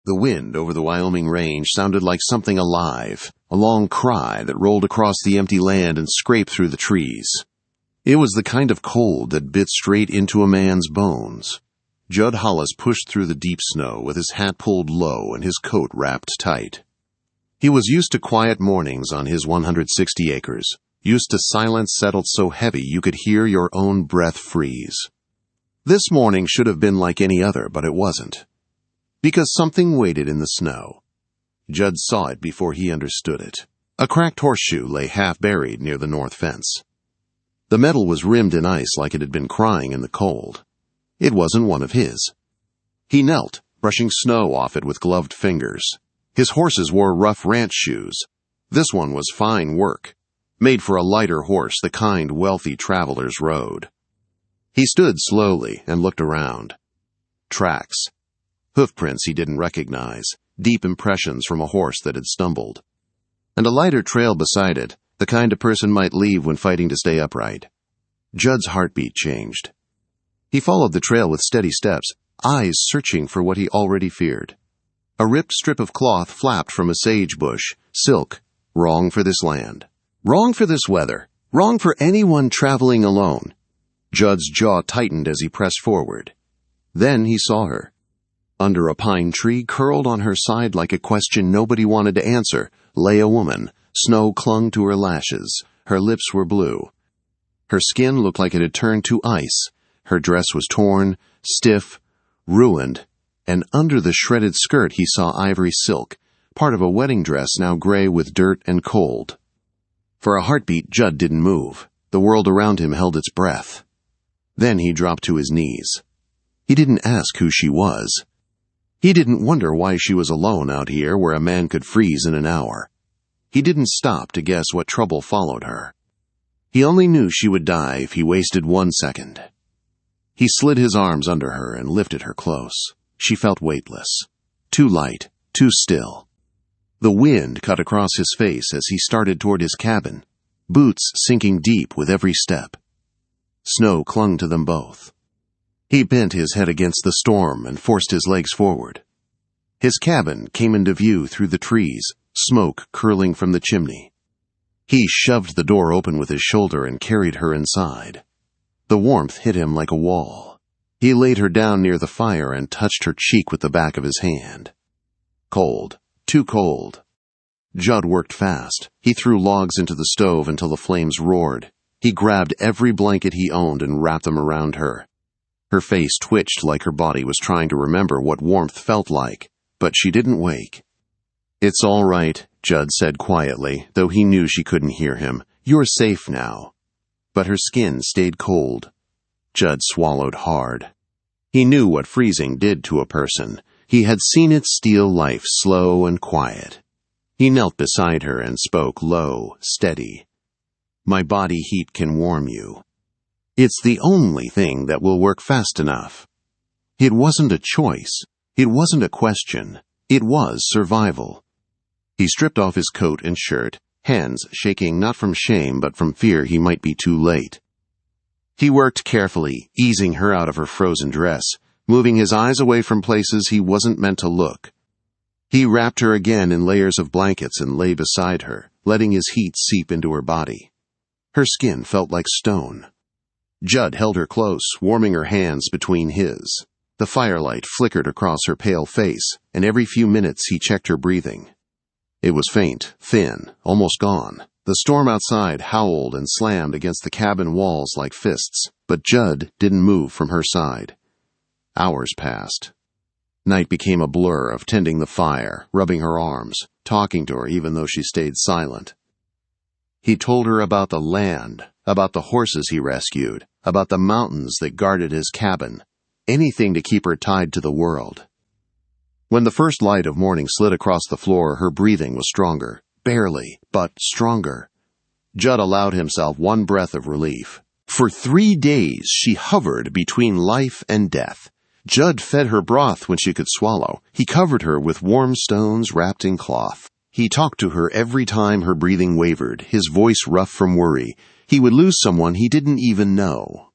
The wind over the Wyoming range sounded like something alive, a long cry that rolled across the empty land and scraped through the trees. It was the kind of cold that bit straight into a man's bones. Judd Hollis pushed through the deep snow with his hat pulled low and his coat wrapped tight. He was used to quiet mornings on his 160 acres, used to silence settled so heavy you could hear your own breath freeze. This morning should have been like any other, but it wasn't. Because something waited in the snow. Judd saw it before he understood it. A cracked horseshoe lay half buried near the north fence. The metal was rimmed in ice like it had been crying in the cold. It wasn't one of his. He knelt, brushing snow off it with gloved fingers. His horses wore rough ranch shoes. This one was fine work, made for a lighter horse, the kind wealthy travelers rode. He stood slowly and looked around. Tracks. Hoofprints he didn't recognize, deep impressions from a horse that had stumbled. And a lighter trail beside it, the kind a person might leave when fighting to stay upright. Judd's heartbeat changed. He followed the trail with steady steps, eyes searching for what he already feared. A ripped strip of cloth flapped from a sage bush, silk, wrong for this land. Wrong for this weather. Wrong for anyone traveling alone. Judd's jaw tightened as he pressed forward. Then he saw her. Under a pine tree, curled on her side like a question nobody wanted to answer, lay a woman. Snow clung to her lashes. Her lips were blue. Her skin looked like it had turned to ice. Her dress was torn, stiff, ruined, and under the shredded skirt he saw ivory silk, part of a wedding dress now gray with dirt and cold. For a heartbeat, Judd didn't move. The world around him held its breath. Then he dropped to his knees. He didn't ask who she was. He didn't wonder why she was alone out here where a man could freeze in an hour. He didn't stop to guess what trouble followed her. He only knew she would die if he wasted 1 second. He slid his arms under her and lifted her close. She felt weightless, too light, too still. The wind cut across his face as he started toward his cabin, boots sinking deep with every step. Snow clung to them both. He bent his head against the storm and forced his legs forward. His cabin came into view through the trees, smoke curling from the chimney. He shoved the door open with his shoulder and carried her inside. The warmth hit him like a wall. He laid her down near the fire and touched her cheek with the back of his hand. Cold. Too cold. Judd worked fast. He threw logs into the stove until the flames roared. He grabbed every blanket he owned and wrapped them around her. Her face twitched like her body was trying to remember what warmth felt like, but she didn't wake. "It's all right," Judd said quietly, though he knew she couldn't hear him. "You're safe now." But her skin stayed cold. Judd swallowed hard. He knew what freezing did to a person. He had seen it steal life slow and quiet. He knelt beside her and spoke low, steady. "My body heat can warm you. It's the only thing that will work fast enough." It wasn't a choice. It wasn't a question. It was survival. He stripped off his coat and shirt, hands shaking not from shame but from fear he might be too late. He worked carefully, easing her out of her frozen dress, moving his eyes away from places he wasn't meant to look. He wrapped her again in layers of blankets and lay beside her, letting his heat seep into her body. Her skin felt like stone. Judd held her close, warming her hands between his. The firelight flickered across her pale face, and every few minutes he checked her breathing. It was faint, thin, almost gone. The storm outside howled and slammed against the cabin walls like fists, but Judd didn't move from her side. Hours passed. Night became a blur of tending the fire, rubbing her arms, talking to her even though she stayed silent. He told her about the land, about the horses he rescued, about the mountains that guarded his cabin, anything to keep her tied to the world. When the first light of morning slid across the floor, her breathing was stronger. Barely, but stronger. Judd allowed himself one breath of relief. For 3 days she hovered between life and death. Judd fed her broth when she could swallow. He covered her with warm stones wrapped in cloth. He talked to her every time her breathing wavered, his voice rough from worry. He would lose someone he didn't even know.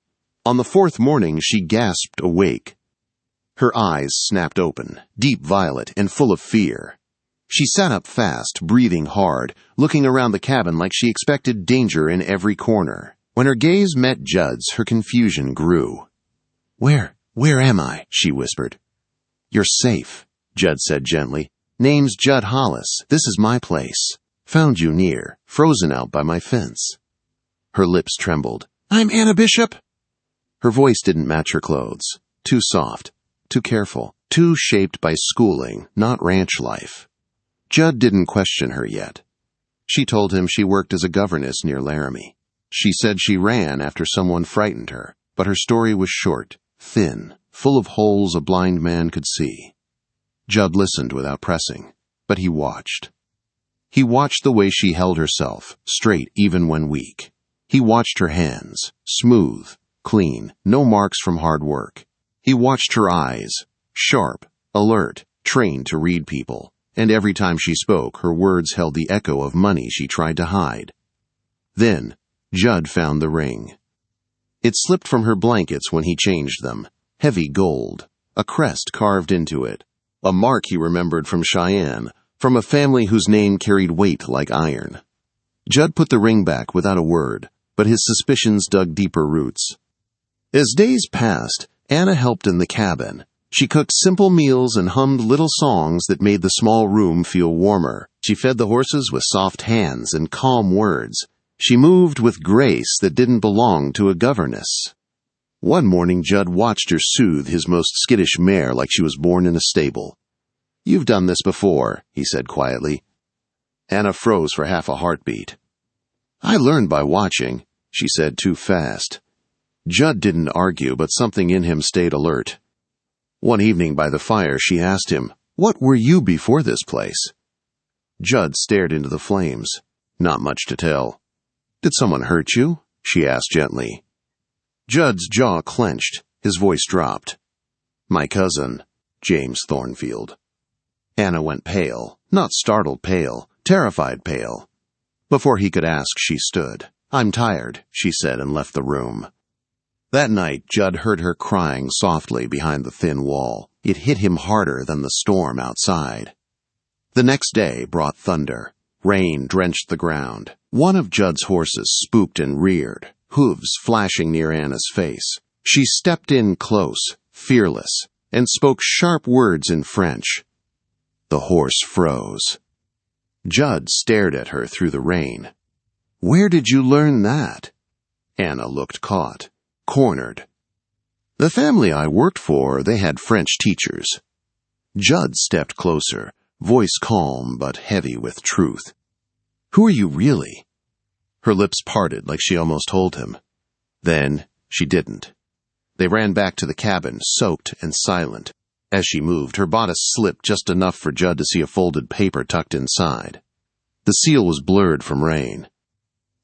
On the 4th morning she gasped awake. Her eyes snapped open, deep violet and full of fear. She sat up fast, breathing hard, looking around the cabin like she expected danger in every corner. When her gaze met Judd's, her confusion grew. Where am I?" she whispered. "You're safe," Judd said gently. "Name's Judd Hollis. This is my place. Found you near, frozen out by my fence." Her lips trembled. "I'm Anna Bishop." Her voice didn't match her clothes. Too soft, too careful, too shaped by schooling, not ranch life. Judd didn't question her yet. She told him she worked as a governess near Laramie. She said she ran after someone frightened her, but her story was short, thin, full of holes a blind man could see. Judd listened without pressing, but he watched. He watched the way she held herself, straight even when weak. He watched her hands, smooth, clean, no marks from hard work. He watched her eyes, sharp, alert, trained to read people, and every time she spoke, her words held the echo of money she tried to hide. Then, Judd found the ring. It slipped from her blankets when he changed them, heavy gold, a crest carved into it, a mark he remembered from Cheyenne, from a family whose name carried weight like iron. Judd put the ring back without a word, but his suspicions dug deeper roots. As days passed, Anna helped in the cabin. She cooked simple meals and hummed little songs that made the small room feel warmer. She fed the horses with soft hands and calm words. She moved with grace that didn't belong to a governess. One morning, Judd watched her soothe his most skittish mare like she was born in a stable. "You've done this before," he said quietly. Anna froze for half a heartbeat. "I learned by watching," she said too fast. Judd didn't argue, but something in him stayed alert. One evening by the fire, she asked him, "What were you before this place?" Judd stared into the flames. Not much to tell. "Did someone hurt you?" she asked gently. Judd's jaw clenched. His voice dropped. "My cousin, James Thornfield." Anna went pale, not startled pale, terrified pale. Before he could ask, she stood. "I'm tired," she said, and left the room. That night, Judd heard her crying softly behind the thin wall. It hit him harder than the storm outside. The next day brought thunder. Rain drenched the ground. One of Judd's horses spooked and reared, hooves flashing near Anna's face. She stepped in close, fearless, and spoke sharp words in French. The horse froze. Judd stared at her through the rain. "Where did you learn that?" Anna looked caught, cornered. "The family I worked for, they had French teachers." Judd stepped closer, voice calm but heavy with truth. "Who are you really?" Her lips parted like she almost told him. Then she didn't. They ran back to the cabin, soaked and silent. As she moved, her bodice slipped just enough for Judd to see a folded paper tucked inside. The seal was blurred from rain.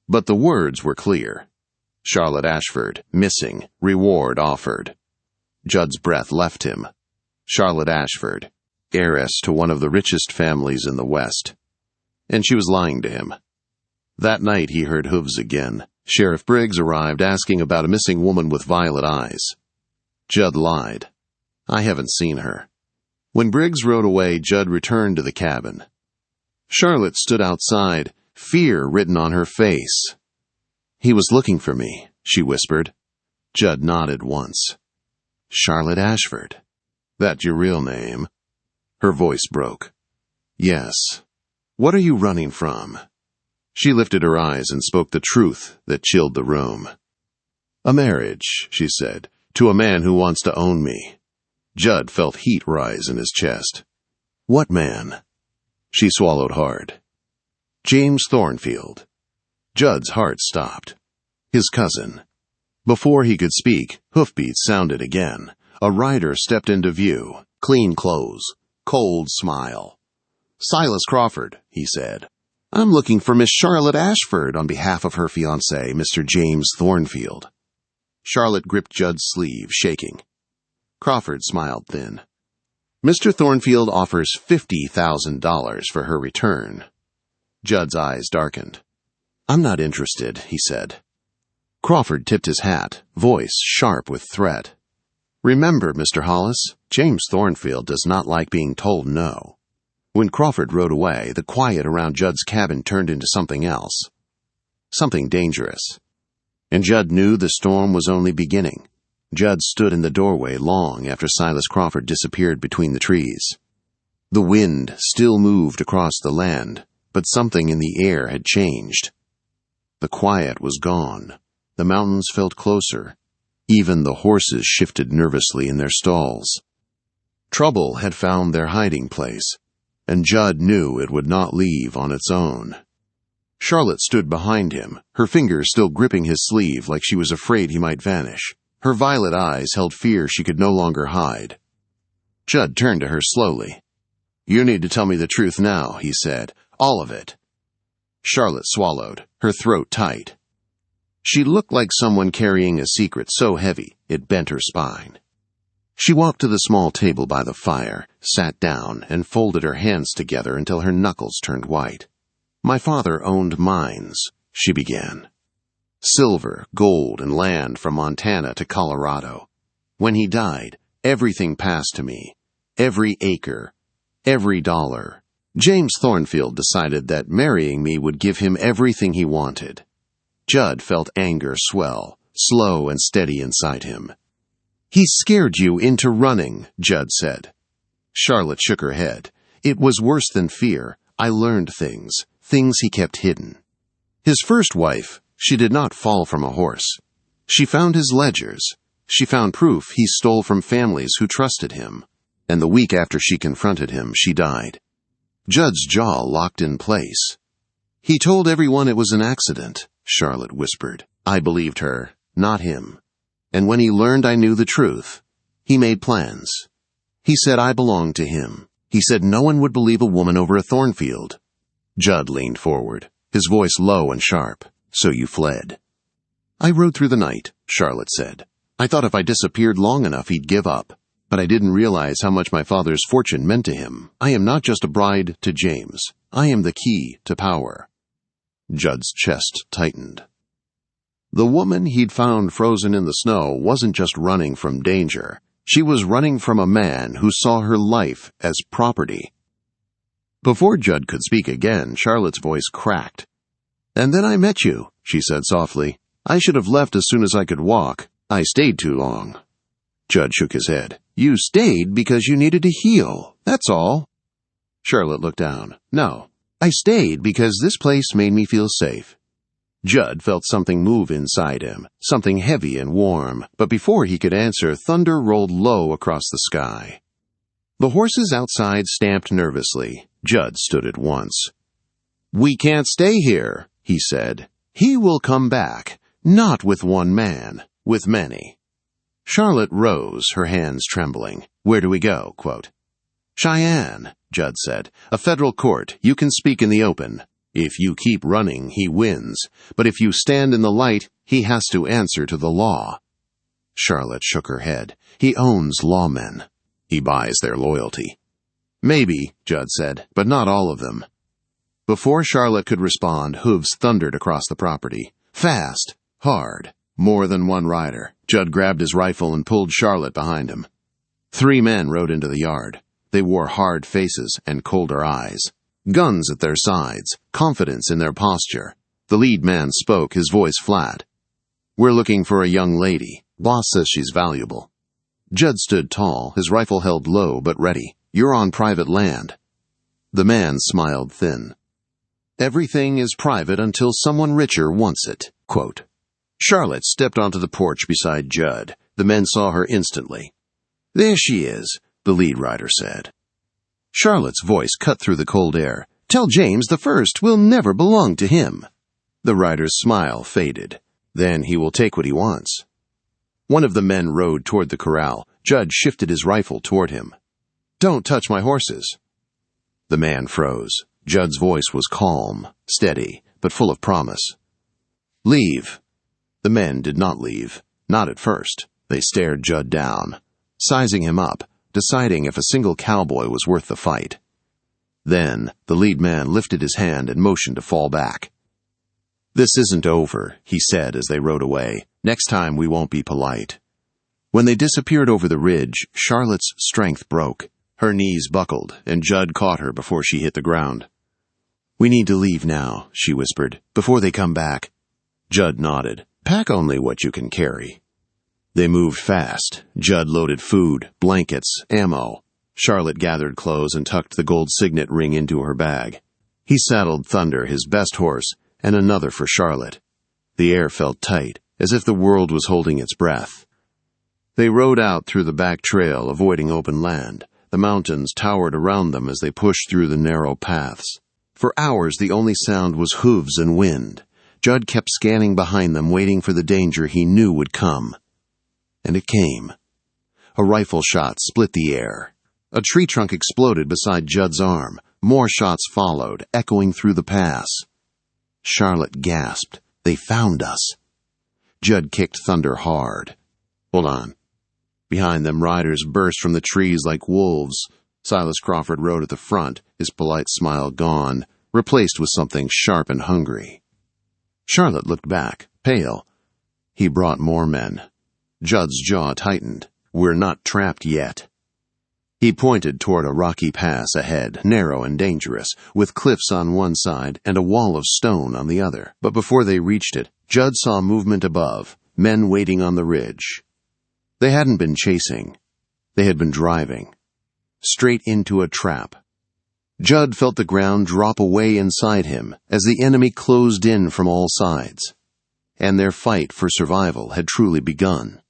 But the words were clear. Charlotte Ashford, missing, reward offered. Judd's breath left him. Charlotte Ashford, heiress to one of the richest families in the West. And she was lying to him. That night he heard hooves again. Sheriff Briggs arrived asking about a missing woman with violet eyes. Judd lied. "I haven't seen her." When Briggs rode away, Judd returned to the cabin. Charlotte stood outside, fear written on her face. "He was looking for me," she whispered. Judd nodded once. "Charlotte Ashford. That your real name?" Her voice broke. "Yes. What are you running from?" She lifted her eyes and spoke the truth that chilled the room. "A marriage," she said, "to a man who wants to own me." Judd felt heat rise in his chest. "What man?" She swallowed hard. "James Thornfield." Judd's heart stopped. His cousin. Before he could speak, hoofbeats sounded again. A rider stepped into view. Clean clothes. Cold smile. "Silas Crawford," he said. "I'm looking for Miss Charlotte Ashford on behalf of her fiancé, Mr. James Thornfield." Charlotte gripped Judd's sleeve, shaking. Crawford smiled thin. "Mr. Thornfield offers $50,000 for her return." Judd's eyes darkened. "I'm not interested," he said. Crawford tipped his hat, voice sharp with threat. Remember, Mr. Hollis, James Thornfield does not like being told no. When Crawford rode away, the quiet around Judd's cabin turned into something else. Something dangerous. And Judd knew the storm was only beginning. Judd stood in the doorway long after Silas Crawford disappeared between the trees. The wind still moved across the land, but something in the air had changed. The quiet was gone. The mountains felt closer. Even the horses shifted nervously in their stalls. Trouble had found their hiding place, and Judd knew it would not leave on its own. Charlotte stood behind him, her fingers still gripping his sleeve like she was afraid he might vanish. Her violet eyes held fear she could no longer hide. Judd turned to her slowly. "You need to tell me the truth now," he said. "All of it." Charlotte swallowed, her throat tight. She looked like someone carrying a secret so heavy it bent her spine. She walked to the small table by the fire, sat down, and folded her hands together until her knuckles turned white. "My father owned mines," she began. "Silver, gold, and land from Montana to Colorado. When he died, everything passed to me. Every acre, every dollar. James Thornfield decided that marrying me would give him everything he wanted." Judd felt anger swell, slow and steady inside him. "He scared you into running," Judd said. Charlotte shook her head. "It was worse than fear. I learned things he kept hidden. His first wife, she did not fall from a horse. She found his ledgers. She found proof he stole from families who trusted him. And the week after she confronted him, she died." Judd's jaw locked in place. "He told everyone it was an accident," Charlotte whispered. "I believed her, not him. And when he learned I knew the truth, he made plans. He said I belonged to him. He said no one would believe a woman over a Thornfield." Judd leaned forward, his voice low and sharp. "So you fled." "I rode through the night," Charlotte said. "I thought if I disappeared long enough he'd give up. But I didn't realize how much my father's fortune meant to him. I am not just a bride to James. I am the key to power." Judd's chest tightened. The woman he'd found frozen in the snow wasn't just running from danger. She was running from a man who saw her life as property. Before Judd could speak again, Charlotte's voice cracked. "And then I met you," she said softly. "I should have left as soon as I could walk. I stayed too long." Judd shook his head. "You stayed because you needed to heal. That's all." Charlotte looked down. "No, I stayed because this place made me feel safe." Judd felt something move inside him, something heavy and warm, but before he could answer, thunder rolled low across the sky. The horses outside stamped nervously. Judd stood at once. "We can't stay here," he said. "He will come back, not with one man, with many." Charlotte rose, her hands trembling. "Where do we go?" quote. "Cheyenne," Judd said. "A federal court. You can speak in the open. If you keep running, he wins. But if you stand in the light, he has to answer to the law." Charlotte shook her head. "He owns lawmen. He buys their loyalty." "Maybe," Judd said, "but not all of them." Before Charlotte could respond, hooves thundered across the property. Fast, hard, more than one rider. Judd grabbed his rifle and pulled Charlotte behind him. 3 men rode into the yard. They wore hard faces and colder eyes. Guns at their sides, confidence in their posture. The lead man spoke, his voice flat. "We're looking for a young lady. Boss says she's valuable." Judd stood tall, his rifle held low but ready. "You're on private land." The man smiled thin. "Everything is private until someone richer wants it." Quote. Charlotte stepped onto the porch beside Judd. The men saw her instantly. "There she is," the lead rider said. Charlotte's voice cut through the cold air. "Tell James the First will never belong to him." The rider's smile faded. "Then he will take what he wants." One of the men rode toward the corral. Judd shifted his rifle toward him. "Don't touch my horses." The man froze. Judd's voice was calm, steady, but full of promise. "Leave." The men did not leave. Not at first. They stared Judd down, sizing him up, deciding if a single cowboy was worth the fight. Then the lead man lifted his hand and motioned to fall back. "This isn't over," he said as they rode away. "Next time we won't be polite." When they disappeared over the ridge, Charlotte's strength broke. Her knees buckled, and Judd caught her before she hit the ground. "We need to leave now," she whispered, "before they come back." Judd nodded. "Pack only what you can carry." They moved fast. Judd loaded food, blankets, ammo. Charlotte gathered clothes and tucked the gold signet ring into her bag. He saddled Thunder, his best horse, and another for Charlotte. The air felt tight, as if the world was holding its breath. They rode out through the back trail, avoiding open land. The mountains towered around them as they pushed through the narrow paths. For hours, the only sound was hooves and wind. Judd kept scanning behind them, waiting for the danger he knew would come. And it came. A rifle shot split the air. A tree trunk exploded beside Judd's arm. More shots followed, echoing through the pass. Charlotte gasped. "They found us." Judd kicked Thunder hard. "Hold on." Behind them, riders burst from the trees like wolves. Silas Crawford rode at the front, his polite smile gone, replaced with something sharp and hungry. Charlotte looked back, pale. He brought more men. Judd's jaw tightened. "We're not trapped yet." He pointed toward a rocky pass ahead, narrow and dangerous, with cliffs on one side and a wall of stone on the other. But before they reached it, Judd saw movement above, men waiting on the ridge. They hadn't been chasing. They had been driving. Straight into a trap. Judd felt the ground drop away inside him as the enemy closed in from all sides. And their fight for survival had truly begun.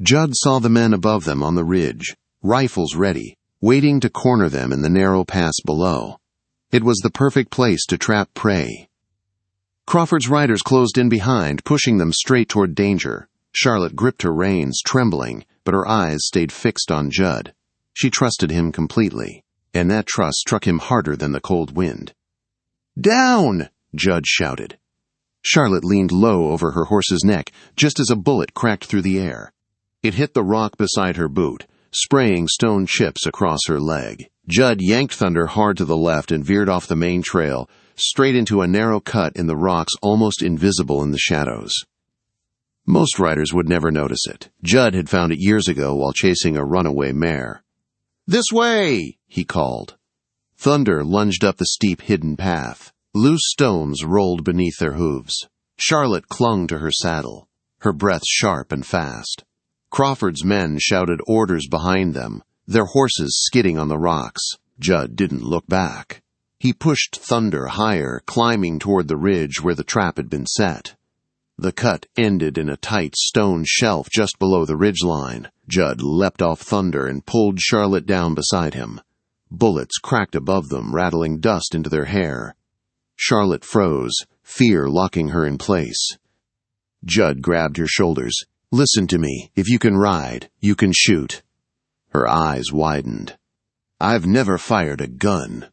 Judd saw the men above them on the ridge, rifles ready, waiting to corner them in the narrow pass below. It was the perfect place to trap prey. Crawford's riders closed in behind, pushing them straight toward danger. Charlotte gripped her reins, trembling, but her eyes stayed fixed on Judd. She trusted him completely, and that trust struck him harder than the cold wind. "Down!" Judd shouted. Charlotte leaned low over her horse's neck, just as a bullet cracked through the air. It hit the rock beside her boot, spraying stone chips across her leg. Judd yanked Thunder hard to the left and veered off the main trail, straight into a narrow cut in the rocks almost invisible in the shadows. Most riders would never notice it. Judd had found it years ago while chasing a runaway mare. "This way!" he called. Thunder lunged up the steep hidden path. Loose stones rolled beneath their hooves. Charlotte clung to her saddle, her breath sharp and fast. Crawford's men shouted orders behind them, their horses skidding on the rocks. Judd didn't look back. He pushed Thunder higher, climbing toward the ridge where the trap had been set. The cut ended in a tight stone shelf just below the ridgeline. Judd leapt off Thunder and pulled Charlotte down beside him. Bullets cracked above them, rattling dust into their hair. Charlotte froze, fear locking her in place. Judd grabbed her shoulders. "Listen to me. If you can ride, you can shoot." Her eyes widened. "I've never fired a gun."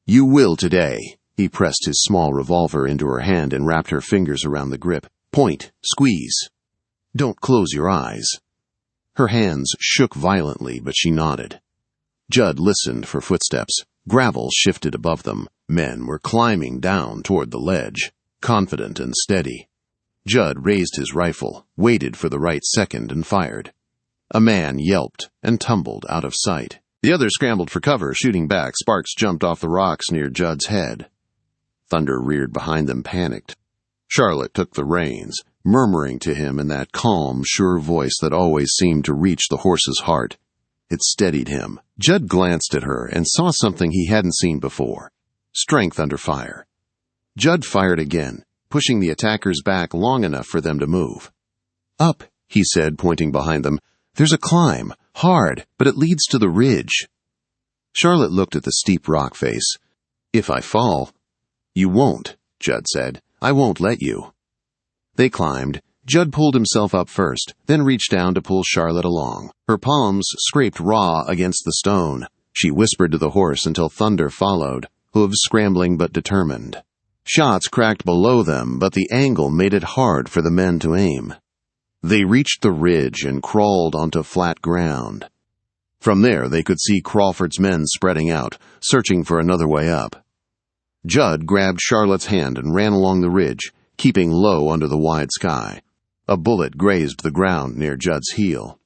"You will today." He pressed his small revolver into her hand and wrapped her fingers around the grip. "Point. Squeeze. Don't close your eyes." Her hands shook violently, but she nodded. Judd listened for footsteps. Gravel shifted above them. Men were climbing down toward the ledge, confident and steady. Judd raised his rifle, waited for the right second, and fired. A man yelped and tumbled out of sight. The others scrambled for cover, shooting back. Sparks jumped off the rocks near Judd's head. Thunder reared behind them, panicked. Charlotte took the reins, murmuring to him in that calm, sure voice that always seemed to reach the horse's heart. It steadied him. Judd glanced at her and saw something he hadn't seen before. Strength under fire. Judd fired again, pushing the attackers back long enough for them to move. "Up," he said, pointing behind them. "There's a climb, hard, but it leads to the ridge." Charlotte looked at the steep rock face. "If I fall—" "You won't," Judd said. "I won't let you." They climbed. Judd pulled himself up first, then reached down to pull Charlotte along. Her palms scraped raw against the stone. She whispered to the horse until Thunder followed, hooves scrambling but determined. Shots cracked below them, but the angle made it hard for the men to aim. They reached the ridge and crawled onto flat ground. From there they could see Crawford's men spreading out, searching for another way up. Judd grabbed Charlotte's hand and ran along the ridge, keeping low under the wide sky. A bullet grazed the ground near Judd's heel.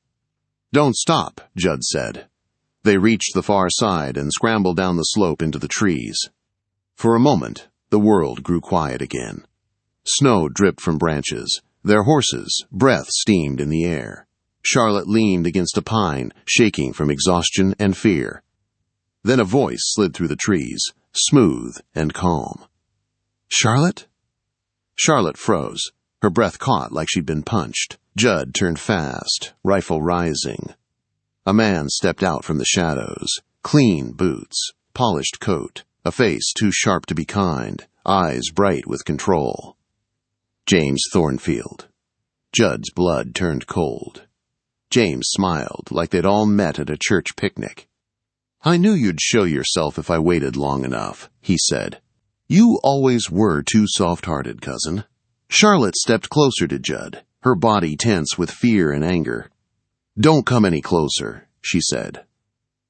"Don't stop," Judd said. They reached the far side and scrambled down the slope into the trees. For a moment, the world grew quiet again. Snow dripped from branches. Their horses' breath steamed in the air. Charlotte leaned against a pine, shaking from exhaustion and fear. Then a voice slid through the trees, smooth and calm. "Charlotte?" Charlotte froze. Her breath caught like she'd been punched. Judd turned fast, rifle rising. A man stepped out from the shadows. Clean boots, polished coat, a face too sharp to be kind, eyes bright with control. James Thornfield. Judd's blood turned cold. James smiled like they'd all met at a church picnic. "I knew you'd show yourself if I waited long enough," he said. "You always were too soft-hearted, cousin." Charlotte stepped closer to Judd, her body tense with fear and anger. "Don't come any closer," she said.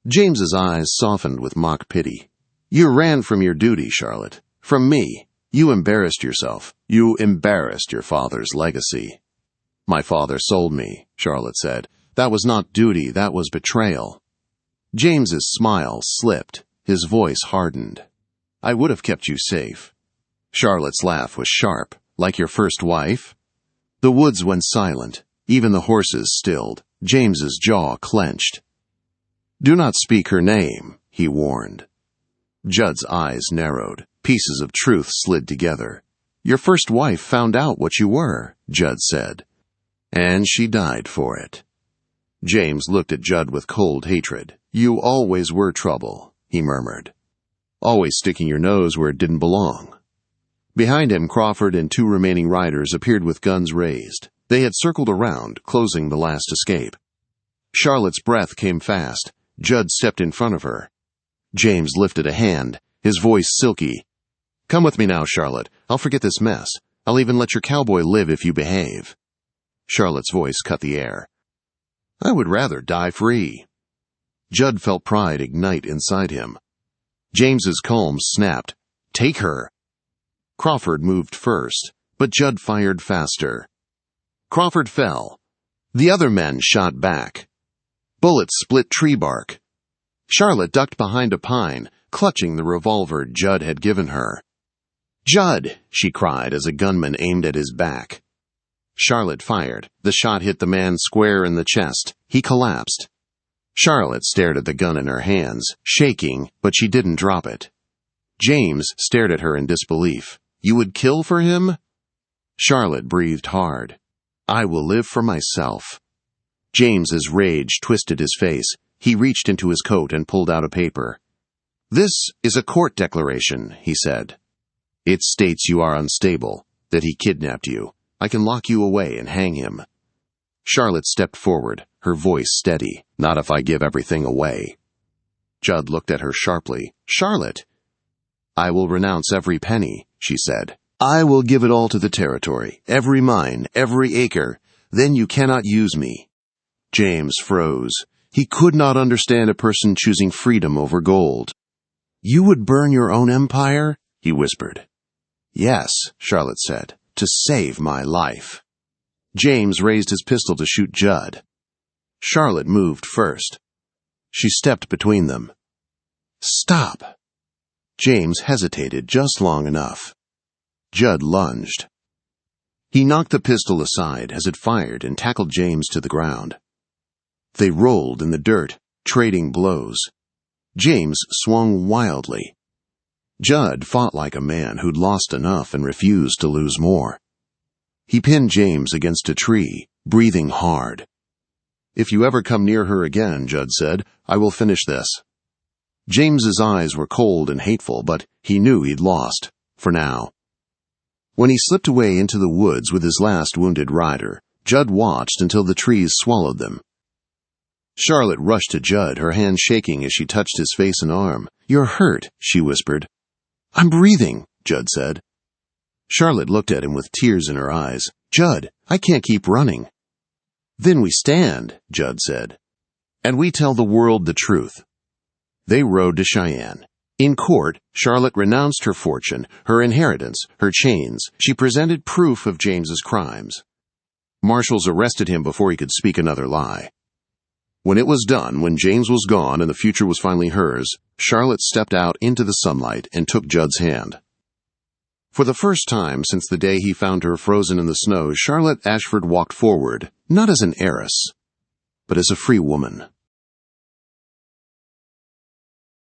James's eyes softened with mock pity. "You ran from your duty, Charlotte. From me. You embarrassed yourself. You embarrassed your father's legacy." "My father sold me," Charlotte said. "That was not duty, that was betrayal." James's smile slipped. His voice hardened. "I would have kept you safe." Charlotte's laugh was sharp. "Like your first wife?" The woods went silent. Even the horses stilled. James's jaw clenched. "Do not speak her name," he warned. Judd's eyes narrowed. Pieces of truth slid together. "Your first wife found out what you were," Judd said. "And she died for it." James looked at Judd with cold hatred. "You always were trouble," he murmured. "Always sticking your nose where it didn't belong." Behind him, Crawford and two remaining riders appeared with guns raised. They had circled around, closing the last escape. Charlotte's breath came fast. Judd stepped in front of her. James lifted a hand, his voice silky. "Come with me now, Charlotte. I'll forget this mess. I'll even let your cowboy live if you behave." Charlotte's voice cut the air. "I would rather die free." Judd felt pride ignite inside him. James's calm snapped. "Take her." Crawford moved first, but Judd fired faster. Crawford fell. The other men shot back. Bullets split tree bark. Charlotte ducked behind a pine, clutching the revolver Judd had given her. "Judd!" she cried as a gunman aimed at his back. Charlotte fired. The shot hit the man square in the chest. He collapsed. Charlotte stared at the gun in her hands, shaking, but she didn't drop it. James stared at her in disbelief. "You would kill for him?" Charlotte breathed hard. "I will live for myself." James's rage twisted his face. He reached into his coat and pulled out a paper. "This is a court declaration," he said. "It states you are unstable, that he kidnapped you. I can lock you away and hang him." Charlotte stepped forward, her voice steady. "Not if I give everything away." Judd looked at her sharply. "Charlotte!" "I will renounce every penny," she said. "I will give it all to the territory, every mine, every acre. Then you cannot use me." James froze. He could not understand a person choosing freedom over gold. "You would burn your own empire?" he whispered. "Yes," Charlotte said, "to save my life." James raised his pistol to shoot Judd. Charlotte moved first. She stepped between them. "Stop!" James hesitated just long enough. Judd lunged. He knocked the pistol aside as it fired and tackled James to the ground. They rolled in the dirt, trading blows. James swung wildly. Judd fought like a man who'd lost enough and refused to lose more. He pinned James against a tree, breathing hard. "If you ever come near her again," Judd said, "I will finish this." James's eyes were cold and hateful, but he knew he'd lost, for now. When he slipped away into the woods with his last wounded rider, Judd watched until the trees swallowed them. Charlotte rushed to Judd, her hand shaking as she touched his face and arm. "You're hurt," she whispered. "I'm breathing," Judd said. Charlotte looked at him with tears in her eyes. "Judd, I can't keep running." "Then we stand," Judd said. "And we tell the world the truth." They rode to Cheyenne. In court, Charlotte renounced her fortune, her inheritance, her chains. She presented proof of James's crimes. Marshals arrested him before he could speak another lie. When it was done, when James was gone and the future was finally hers, Charlotte stepped out into the sunlight and took Judd's hand. For the first time since the day he found her frozen in the snow, Charlotte Ashford walked forward, not as an heiress, but as a free woman.